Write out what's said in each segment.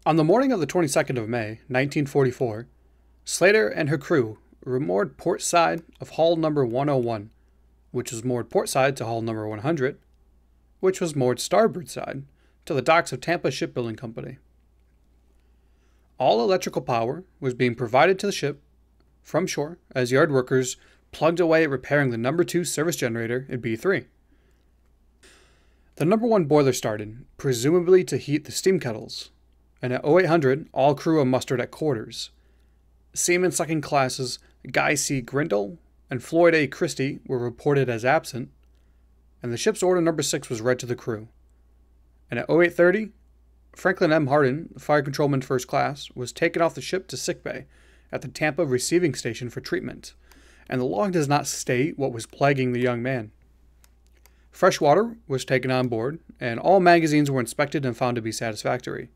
On the morning of the 22nd of May, 1944, Slater and her crew were moored port side of hull number 101, which was moored port side to hull number 100, which was moored starboard side to the docks of Tampa Shipbuilding Company. All electrical power was being provided to the ship from shore as yard workers plugged away at repairing the number 2 service generator in B3. The number 1 boiler started, presumably to heat the steam kettles, and at 0800, all crew were mustered at quarters. Seaman second classes Guy C. Grindle and Floyd A. Christie were reported as absent, and the ship's order number 6 was read to the crew. And at 0830, Franklin M. Hardin, Fire Controlman First Class, was taken off the ship to sickbay at the Tampa Receiving Station for treatment, and the log does not state what was plaguing the young man. Fresh water was taken on board, and all magazines were inspected and found to be satisfactory.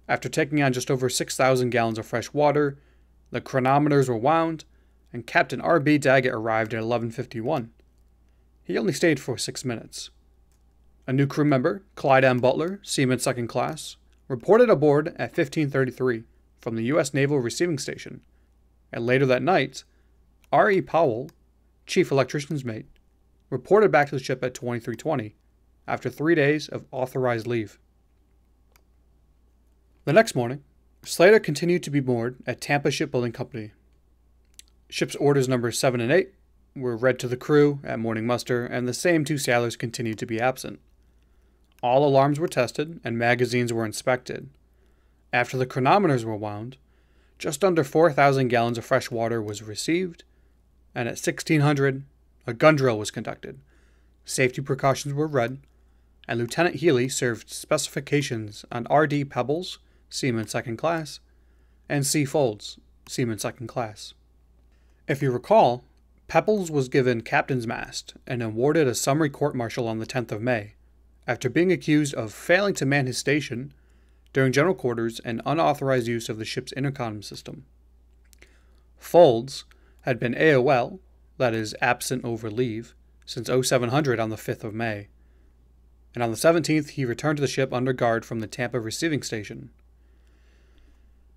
After taking on just over 6,000 gallons of fresh water, the chronometers were wound, and Captain R.B. Daggett arrived at 11:51. He only stayed for 6 minutes. A new crew member, Clyde M. Butler, Seaman Second Class, reported aboard at 15:33 from the U.S. Naval Receiving Station, and later that night, R.E. Powell, Chief Electrician's Mate, reported back to the ship at 23:20 after 3 days of authorized leave. The next morning, Slater continued to be moored at Tampa Shipbuilding Company. Ship's orders numbers 7 and 8 were read to the crew at morning muster, and the same 2 sailors continued to be absent. All alarms were tested, and magazines were inspected. After the chronometers were wound, just under 4,000 gallons of fresh water was received, and at 1600, a gun drill was conducted. Safety precautions were read, and Lieutenant Healy served specifications on R.D. Pebbles, Seaman Second Class, and C. Folds, Seaman Second Class. If you recall, Pebbles was given captain's mast and awarded a summary court-martial on the 10th of May, after being accused of failing to man his station during general quarters and unauthorized use of the ship's intercom system. Folds had been AOL, that is, absent over leave, since 0700 on the 5th of May, and on the 17th he returned to the ship under guard from the Tampa Receiving Station.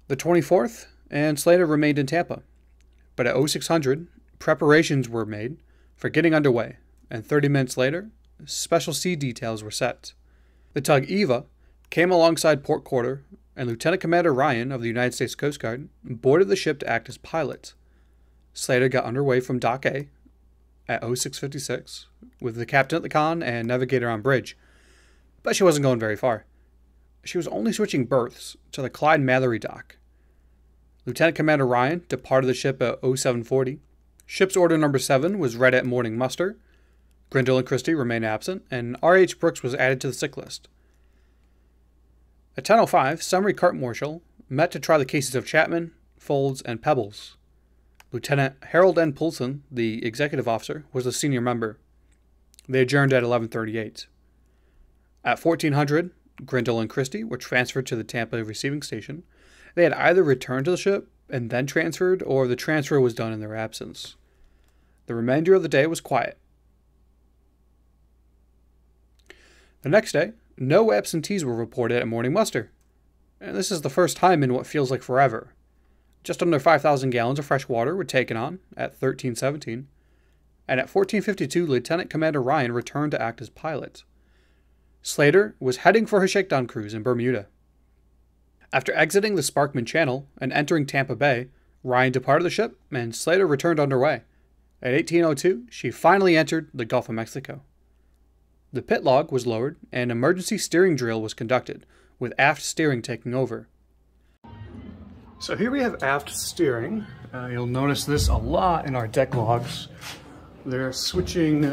The 24th, and Slater remained in Tampa, but at 0600, preparations were made for getting underway, and 30 minutes later, Special Sea details were set. The tug Eva came alongside port quarter, and Lieutenant Commander Ryan of the United States Coast Guard boarded the ship to act as pilot. Slater got underway from Dock A at 0656, with the captain at the con and navigator on bridge, but she wasn't going very far. She was only switching berths to the Clyde Mallory dock. Lieutenant Commander Ryan departed the ship at 0740. Ship's order number 7 was read at morning muster. Grindle and Christie remained absent, and R.H. Brooks was added to the sick list. At 10:05, summary court-martial met to try the cases of Chapman, Folds, and Pebbles. Lieutenant Harold N. Poulsen, the executive officer, was the senior member. They adjourned at 11:38. At 1400, Grindle and Christie were transferred to the Tampa Receiving Station. They had either returned to the ship and then transferred, or the transfer was done in their absence. The remainder of the day was quiet. The next day, no absentees were reported at morning muster, and this is the first time in what feels like forever. Just under 5,000 gallons of fresh water were taken on at 13:17, and at 14:52, Lieutenant Commander Ryan returned to act as pilot. Slater was heading for her shakedown cruise in Bermuda. After exiting the Sparkman Channel and entering Tampa Bay, Ryan departed the ship, and Slater returned underway. At 18:02, she finally entered the Gulf of Mexico. The pit log was lowered, and an emergency steering drill was conducted, with aft steering taking over. So here we have aft steering. You'll notice this a lot in our deck logs. They're switching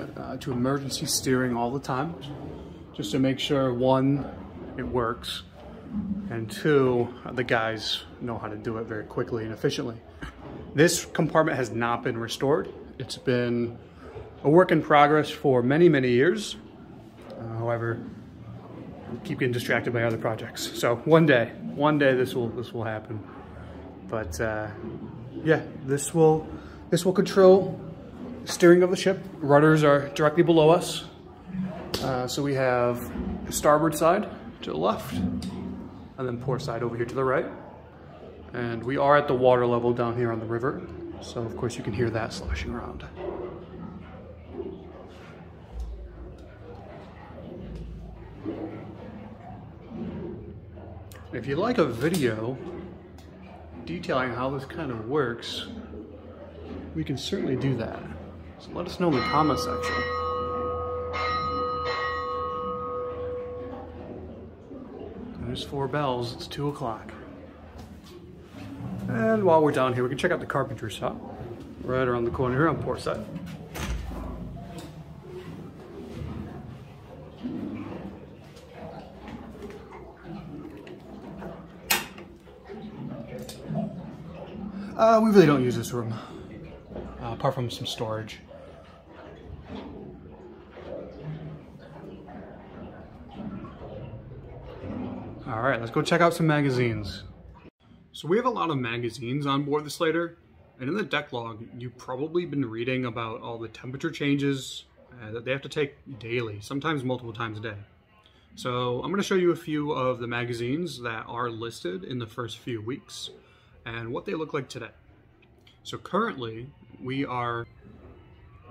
to emergency steering all the time, just to make sure, 1, it works, and 2, the guys know how to do it very quickly and efficiently. This compartment has not been restored. It's been a work in progress for many, many years. However, we keep getting distracted by other projects. So one day this will happen. But yeah, this will control steering of the ship. Rudders are directly below us. So we have the starboard side to the left, and then port side over here to the right. And we are at the water level down here on the river, so of course you can hear that sloshing around. If you'd like a video detailing how this kind of works, we can certainly do that. So let us know in the comment section. There's 4 bells, it's 2 o'clock. And while we're down here, we can check out the carpenter shop right around the corner here on port side. We really don't use this room, apart from some storage. All right, let's go check out some magazines. So we have a lot of magazines on board the Slater, and in the deck log, you've probably been reading about all the temperature changes that they have to take daily, sometimes multiple times a day. So I'm going to show you a few of the magazines that are listed in the first few weeks and what they look like today. So currently, we are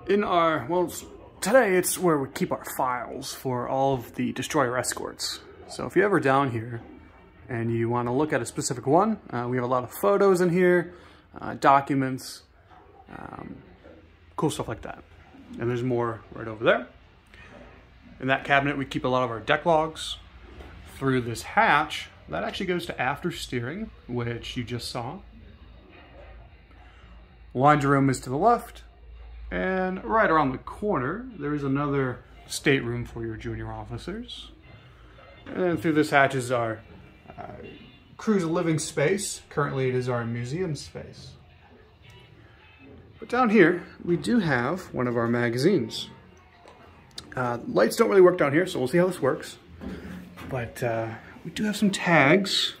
in our, well, today it's where we keep our files for all of the destroyer escorts. So if you're ever down here and you want to look at a specific one, we have a lot of photos in here, documents, cool stuff like that. And there's more right over there. In that cabinet, we keep a lot of our deck logs. Through this hatch, that actually goes to after steering, which you just saw. Laundry room is to the left, and right around the corner, there is another stateroom for your junior officers. And then through this hatch is our crew's living space. Currently, it is our museum space. But down here, we do have one of our magazines. Lights don't really work down here, so we'll see how this works. But we do have some tags.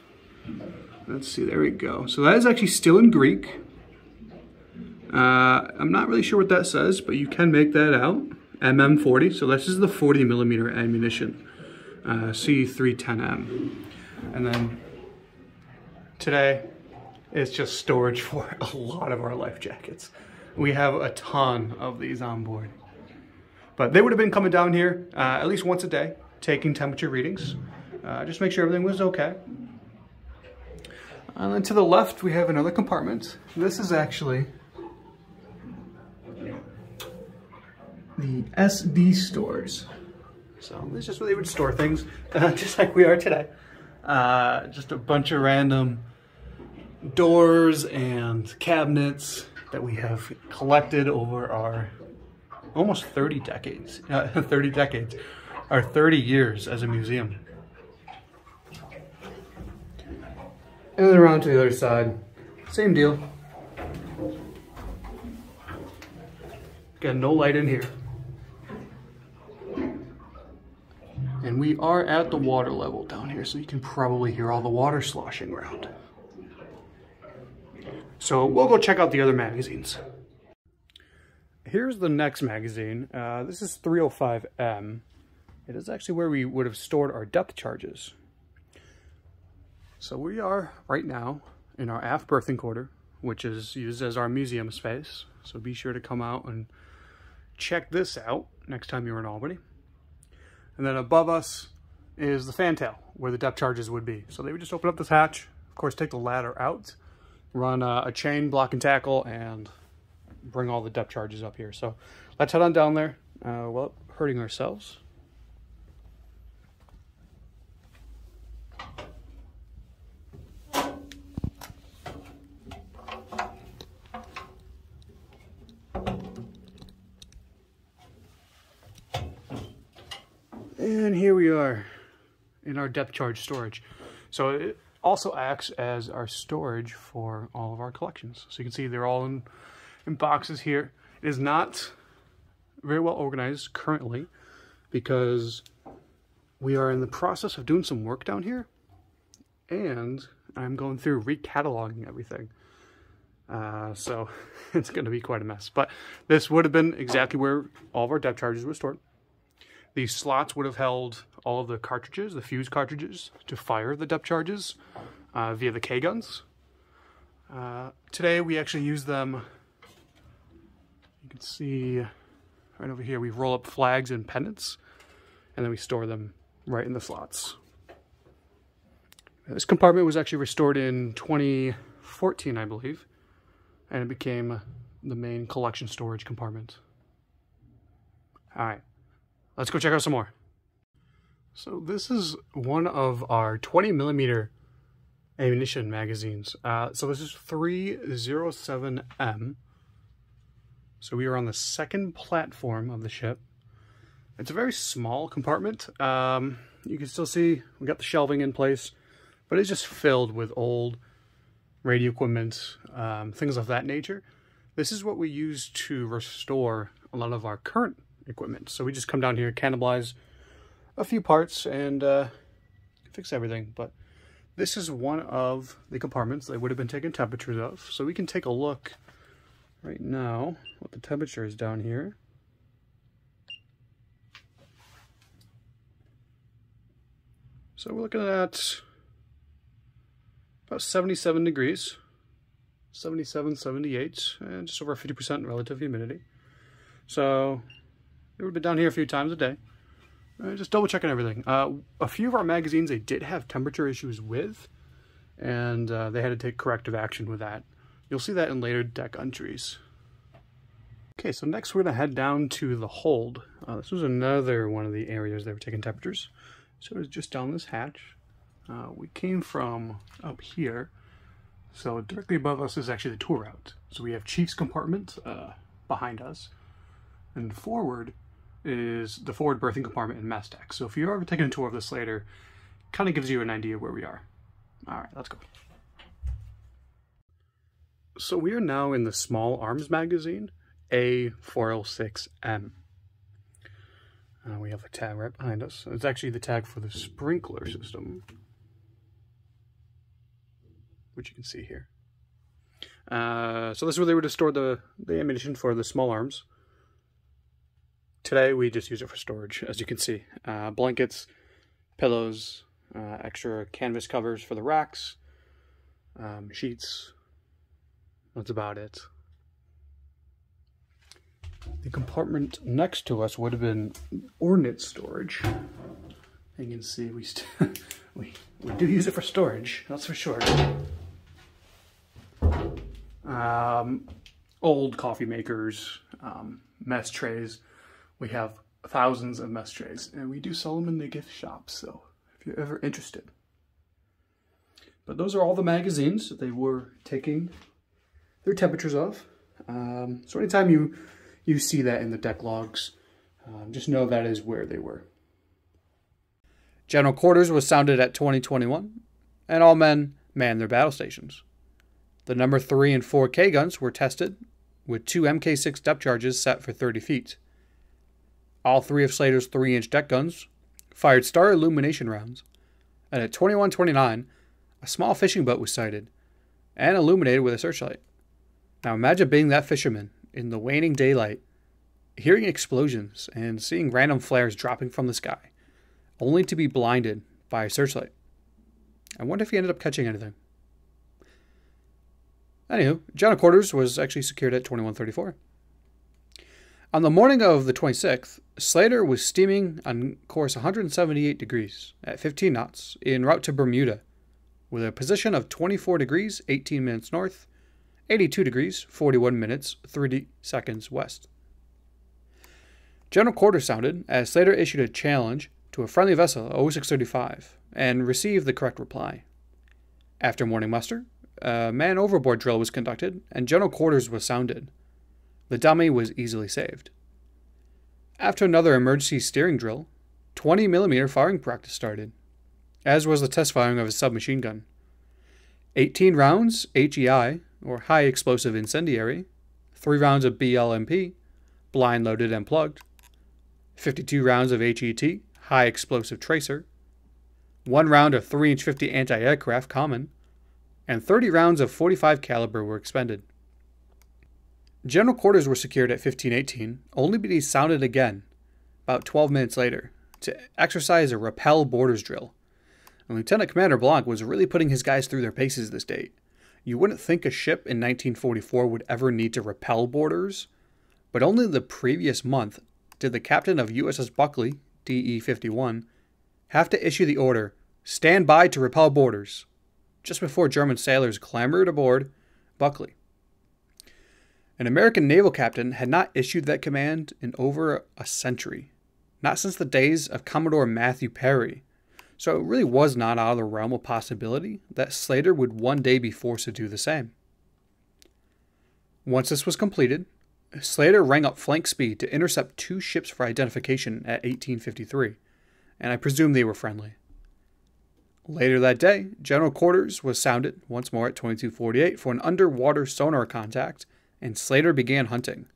Let's see, there we go. So that is actually still in Greek. I'm not really sure what that says, but you can make that out. MM40, so this is the 40mm ammunition, C310M. And then today, it's just storage for a lot of our life jackets. We have a ton of these on board. But they would have been coming down here at least once a day, taking temperature readings. Just make sure everything was okay. And then to the left, we have another compartment. This is actually the SD stores. So this is just where they would store things, just like we are today. Just a bunch of random doors and cabinets that we have collected over our almost 30 decades. 30 decades. Our 30 years as a museum. And then around to the other side, same deal. Got no light in here. And we are at the water level down here, so you can probably hear all the water sloshing around. So we'll go check out the other magazines. Here's the next magazine. This is 305M. It is actually where we would have stored our depth charges. So we are right now in our aft berthing quarter, which is used as our museum space. So be sure to come out and check this out next time you're in Albany. And then above us is the fantail, where the depth charges would be. So they would just open up this hatch, of course take the ladder out, run a chain, block and tackle, and bring all the depth charges up here. So let's head on down there without hurting ourselves. And here we are in our depth charge storage. So it also acts as our storage for all of our collections. So you can see they're all in boxes here. It is not very well organized currently because we are in the process of doing some work down here, and I'm going through recataloging everything. So it's going to be quite a mess. But this would have been exactly where all of our depth charges were stored. These slots would have held all of the cartridges, the fuse cartridges, to fire the depth charges via the K-guns. Today we actually use them, you can see right over here, we roll up flags and pennants, and then we store them right in the slots. This compartment was actually restored in 2014, I believe, and it became the main collection storage compartment. Alright, let's go check out some more. So this is one of our 20mm ammunition magazines. So this is 307M. So we are on the second platform of the ship. It's a very small compartment. You can still see we got the shelving in place, but it's just filled with old radio equipment, things of that nature. This is what we use to restore a lot of our current equipment. So we just come down here, cannibalize a few parts, and fix everything. But this is one of the compartments they would have been taking temperatures of. So we can take a look right now what the temperature is down here. So we're looking at about 77 degrees, 77, 78, and just over 50% relative humidity. So it would have been down here a few times a day. Just double checking everything. A few of our magazines they did have temperature issues with, and they had to take corrective action with that. You'll see that in later deck entries. Okay, so next we're going to head down to the hold. This was another one of the areas they were taking temperatures. So it was just down this hatch. We came from up here, so directly above us is actually the tour route. So we have Chief's compartment behind us, and forward is the forward berthing compartment and mess deck. So if you're ever taking a tour of the Slater, kind of gives you an idea where we are. All right, let's go. So we are now in the small arms magazine, A406M. We have a tag right behind us. It's actually the tag for the sprinkler system, which you can see here. So this is where they would have stored the ammunition for the small arms. Today we just use it for storage, as you can see. Blankets, pillows, extra canvas covers for the racks, sheets. That's about it. The compartment next to us would have been ordnance storage. You can see we do use it for storage, that's for sure. Old coffee makers, mess trays. We have thousands of mess trays, and we do sell them in the gift shop, so if you're ever interested. But those are all the magazines that they were taking their temperatures of. So anytime you see that in the deck logs, just know that is where they were. General quarters was sounded at 2021, and all men manned their battle stations. The number 3 and 4 K guns were tested, with 2 MK6 depth charges set for 30 feet. All 3 of Slater's 3-inch deck guns fired star illumination rounds, and at 21:29, a small fishing boat was sighted and illuminated with a searchlight. Now imagine being that fisherman in the waning daylight, hearing explosions and seeing random flares dropping from the sky, only to be blinded by a searchlight. I wonder if he ended up catching anything. Anywho, general quarters was actually secured at 21:34. On the morning of the 26th, Slater was steaming on course 178 degrees at 15 knots en route to Bermuda, with a position of 24 degrees, 18 minutes north, 82 degrees, 41 minutes, 30 seconds west. General quarters sounded as Slater issued a challenge to a friendly vessel, 0635, and received the correct reply. After morning muster, a man overboard drill was conducted, and general quarters was sounded. The dummy was easily saved. After another emergency steering drill, 20mm firing practice started, as was the test firing of a submachine gun. 18 rounds HEI, or high explosive incendiary, 3 rounds of BLMP, blind loaded and plugged, 52 rounds of HET, high explosive tracer, 1 round of 3-inch 50 anti-aircraft common, and 30 rounds of .45 caliber were expended. General quarters were secured at 15:18, only to be sounded again about 12 minutes later, to exercise a rappel boarders drill. And Lieutenant Commander Blanc was really putting his guys through their paces this date. You wouldn't think a ship in 1944 would ever need to rappel boarders, but only the previous month did the captain of USS Buckley, DE-51, have to issue the order, "Stand by to rappel boarders," just before German sailors clambered aboard Buckley. An American naval captain had not issued that command in over a century, not since the days of Commodore Matthew Perry, so it really was not out of the realm of possibility that Slater would one day be forced to do the same. Once this was completed, Slater rang up flank speed to intercept 2 ships for identification at 1853, and I presume they were friendly. Later that day, General Quarters was sounded once more at 2248 for an underwater sonar contact, and Slater began hunting.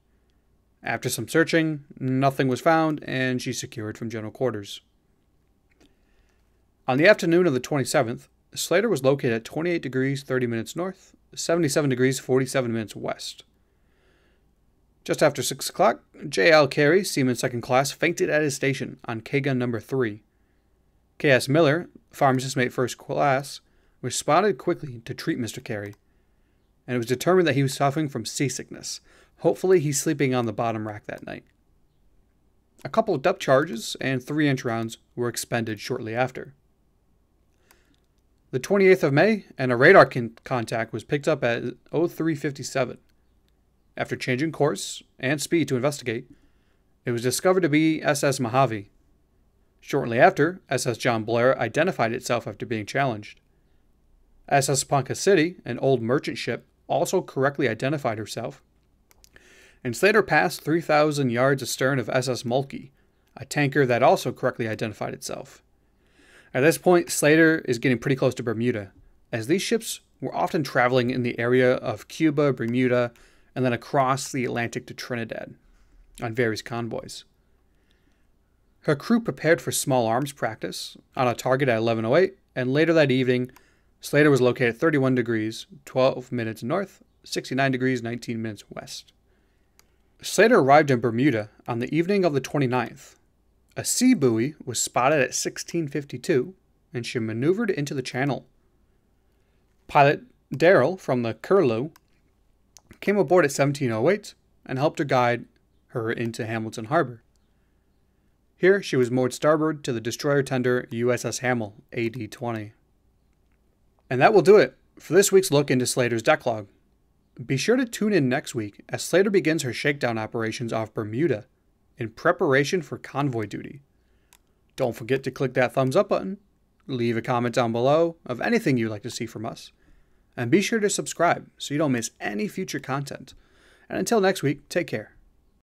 After some searching, nothing was found, and she secured from General Quarters. On the afternoon of the 27th, Slater was located at 28 degrees 30 minutes north, 77 degrees 47 minutes west. Just after 6 o'clock, J.L. Carey, Seaman 2nd Class, fainted at his station on K-Gun number 3. K.S. Miller, Pharmacist Mate 1st Class, responded quickly to treat Mr. Carey, and it was determined that he was suffering from seasickness. Hopefully he's sleeping on the bottom rack that night. A couple of depth charges and 3-inch rounds were expended shortly after. The 28th of May, and a radar contact was picked up at 0357. After changing course and speed to investigate, it was discovered to be SS Mojave. Shortly after, SS John Blair identified itself after being challenged. SS Ponca City, an old merchant ship, also correctly identified herself. And Slater passed 3,000 yards astern of SS Mulkey, a tanker that also correctly identified itself. At this point, Slater is getting pretty close to Bermuda, as these ships were often traveling in the area of Cuba, Bermuda, and then across the Atlantic to Trinidad on various convoys. Her crew prepared for small arms practice on a target at 11:08, and later that evening, Slater was located at 31 degrees 12 minutes north, 69 degrees 19 minutes west. Slater arrived in Bermuda on the evening of the 29th. A sea buoy was spotted at 16:52, and she maneuvered into the channel. Pilot Darrell from the Curlew came aboard at 17:08 and helped her guide her into Hamilton Harbor. Here she was moored starboard to the destroyer tender USS Hamel, AD-20. And that will do it for this week's look into Slater's decklog. Be sure to tune in next week as Slater begins her shakedown operations off Bermuda in preparation for convoy duty. Don't forget to click that thumbs up button, leave a comment down below of anything you'd like to see from us, and be sure to subscribe so you don't miss any future content. And until next week, take care.